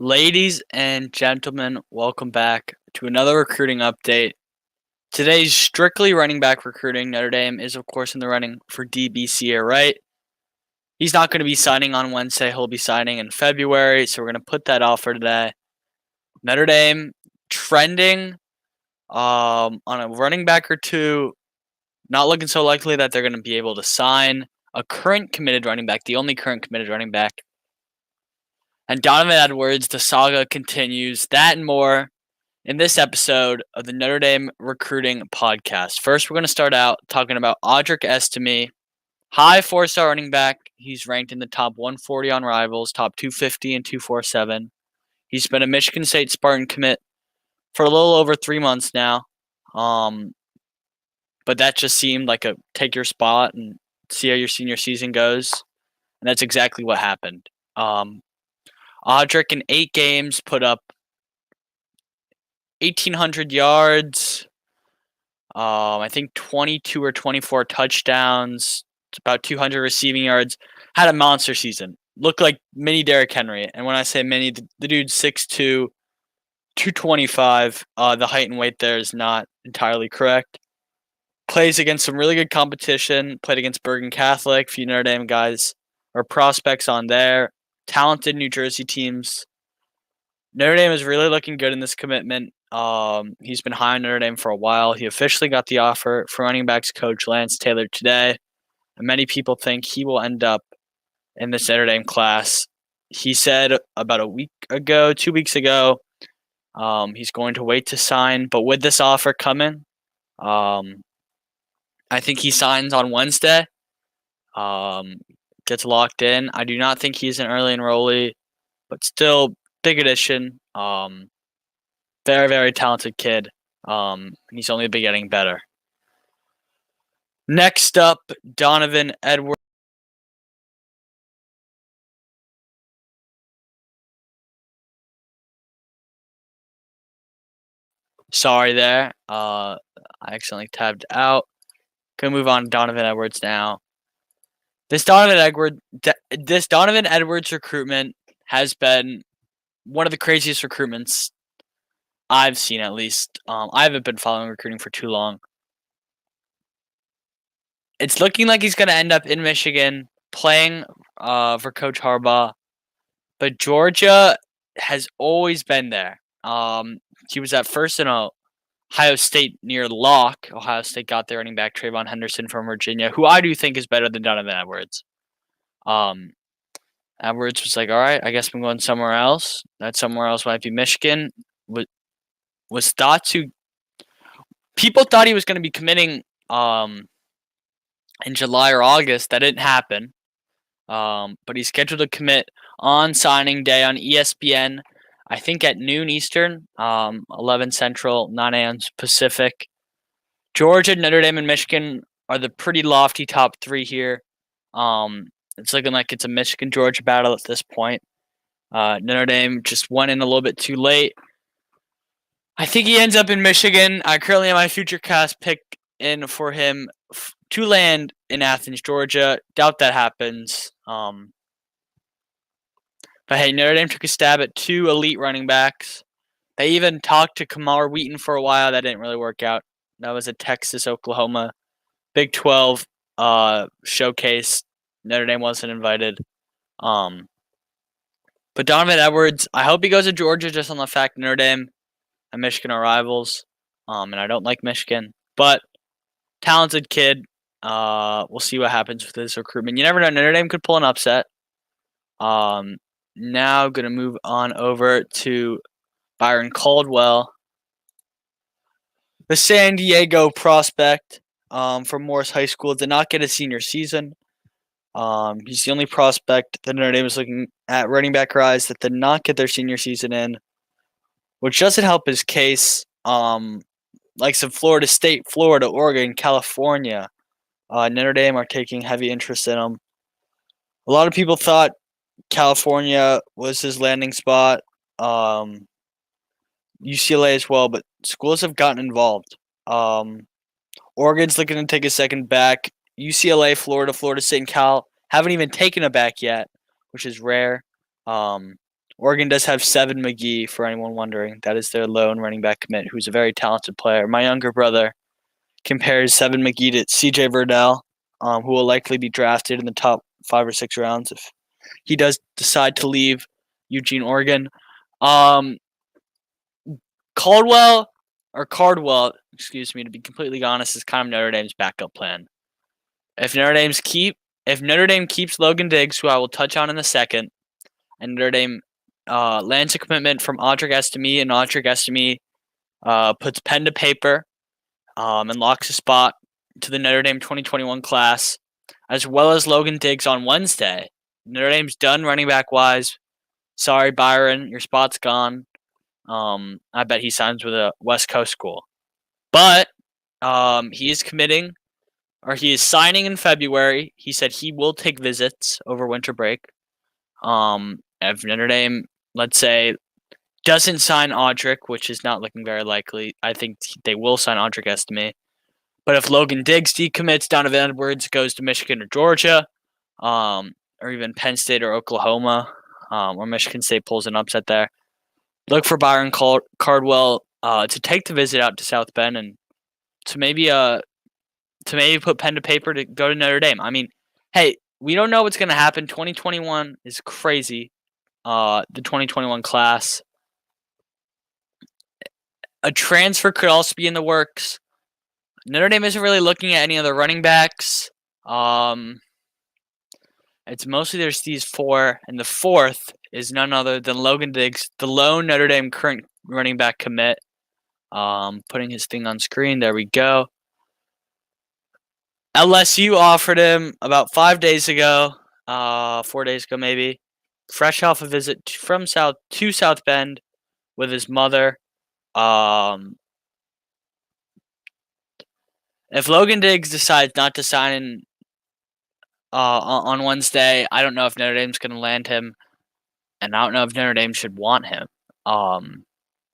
Ladies and gentlemen, welcome back to another recruiting update. Today's strictly running back recruiting. Notre Dame is, of course, in the running for DBC, right? He's not going to be signing on Wednesday. He'll be signing in February, so we're going to put that off for today. Notre Dame trending on a running back or two. Not looking so likely that they're going to be able to sign a current committed running back, the only current committed running back. And Donovan Edwards, the saga continues. That and more in this episode of the Notre Dame Recruiting Podcast. First, we're going to start out talking about Audric Estime, high 4-star running back. He's ranked in the top 140 on Rivals, top 250 and 247. He's been a Michigan State Spartan commit for a little over 3 months now. But that just seemed like a take your spot and see how your senior season goes. And that's exactly what happened. Audric in 8 games put up 1,800 yards, I think 22 or 24 touchdowns, about 200 receiving yards. Had a monster season. Looked like mini Derrick Henry. And when I say mini, the dude's 6'2", 225. The height and weight there is not entirely correct. Plays against some really good competition. Played against Bergen Catholic. A few Notre Dame guys or prospects on there. Talented New Jersey teams. Notre Dame is really looking good in this commitment. He's been high on Notre Dame for a while. He officially got the offer from running backs coach Lance Taylor today. And many people think he will end up in this Notre Dame class. He said about 2 weeks ago, he's going to wait to sign. But with this offer coming, I think he signs on Wednesday. Gets locked in. I do not think he's an early enrollee, but still big addition. Very, very talented kid. He's only been getting better. Next up, Donovan Edwards. Sorry there. I accidentally tabbed out. Gonna move on to Donovan Edwards now. This Donovan Edwards recruitment has been one of the craziest recruitments I've seen, at least. I haven't been following recruiting for too long. It's looking like he's going to end up in Michigan playing for Coach Harbaugh. But Georgia has always been there. He was at first in Ohio State near lock. Ohio State got their running back Trayvon Henderson from Virginia, who I do think is better than Donovan Edwards. Edwards was like, all right, I guess I'm going somewhere else. That somewhere else might be Michigan. Was thought to... People thought he was going to be committing in July or August. That didn't happen. But he's scheduled to commit on signing day on ESPN, I think at noon Eastern, 11 Central, 9 a.m. Pacific. Georgia, Notre Dame, and Michigan are the pretty lofty top 3 here. It's looking like it's a Michigan-Georgia battle at this point. Notre Dame just went in a little bit too late. I think he ends up in Michigan. I currently have my future cast pick in for him to land in Athens, Georgia. Doubt that happens. But hey, Notre Dame took a stab at 2 elite running backs. They even talked to Kamar Wheaton for a while. That didn't really work out. That was a Texas-Oklahoma Big 12 showcase. Notre Dame wasn't invited. But Donovan Edwards, I hope he goes to Georgia just on the fact Notre Dame and Michigan are rivals. And I don't like Michigan. But talented kid. We'll see what happens with this recruitment. You never know. Notre Dame could pull an upset. Now going to move on over to Byron Caldwell. The San Diego prospect from Morris High School did not get a senior season. He's the only prospect that Notre Dame is looking at running back rise that did not get their senior season in, which doesn't help his case. Like some Florida State, Florida, Oregon, California, Notre Dame are taking heavy interest in him. A lot of people thought California was his landing spot. UCLA as well, but schools have gotten involved. Oregon's looking to take a second back. UCLA, Florida, Florida State, and Cal haven't even taken a back yet, which is rare. Oregon does have Seven McGee, for anyone wondering. That is their lone running back commit, who's a very talented player. My younger brother compares Seven McGee to CJ Verdell, who will likely be drafted in the top 5 or 6 rounds if he does decide to leave Eugene, Oregon. Cardwell, excuse me, to be completely honest, is kind of Notre Dame's backup plan. If Notre Dame keeps Logan Diggs, who I will touch on in a second, and Notre Dame lands a commitment from Audric Estime, and Audric Estime puts pen to paper and locks a spot to the Notre Dame 2021 class, as well as Logan Diggs on Wednesday. Notre Dame's done running back wise. Sorry, Byron, your spot's gone. I bet he signs with a West Coast school. But he is committing, or he is signing in February. He said he will take visits over winter break. If Notre Dame, let's say, doesn't sign Audric, which is not looking very likely, I think they will sign Audric Estime. But if Logan Diggs decommits, Donovan Edwards goes to Michigan or Georgia, or even Penn State or Oklahoma, or Michigan State pulls an upset there, look for Byron Cardwell to take the visit out to South Bend and to maybe put pen to paper to go to Notre Dame. I mean, hey, we don't know what's going to happen. 2021 is crazy. The 2021 class. A transfer could also be in the works. Notre Dame isn't really looking at any other running backs. It's mostly there's these 4, and the 4th is none other than Logan Diggs, the lone Notre Dame current running back commit. Putting his thing on screen. There we go. LSU offered him about 5 days ago, 4 days ago maybe, fresh off a visit from South Bend with his mother. If Logan Diggs decides not to sign on Wednesday, I don't know if Notre Dame's going to land him, and I don't know if Notre Dame should want him.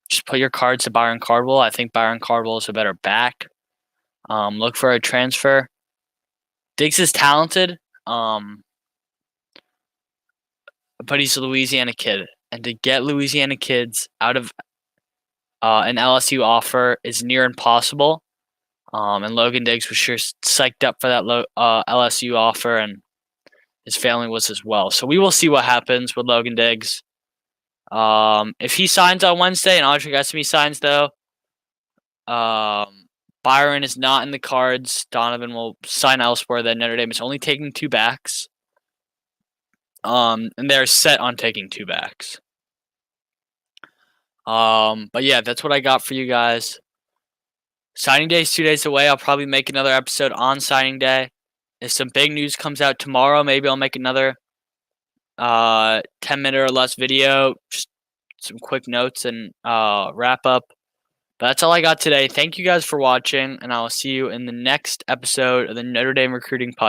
Just put your cards to Byron Cardwell. I think Byron Cardwell is a better back. Look for a transfer. Diggs is talented, but he's a Louisiana kid. And to get Louisiana kids out of an LSU offer is near impossible. And Logan Diggs was sure psyched up for that LSU offer, and his family was as well. So we will see what happens with Logan Diggs. If he signs on Wednesday and Audric Estime signs, though, Byron is not in the cards. Donovan will sign elsewhere. Then Notre Dame is only taking 2 backs. And they're set on taking 2 backs. But yeah, that's what I got for you guys. Signing day is 2 days away. I'll probably make another episode on signing day. If some big news comes out tomorrow, maybe I'll make another 10-minute or less video. Just some quick notes and wrap up. But that's all I got today. Thank you guys for watching, and I will see you in the next episode of the Notre Dame Recruiting Podcast.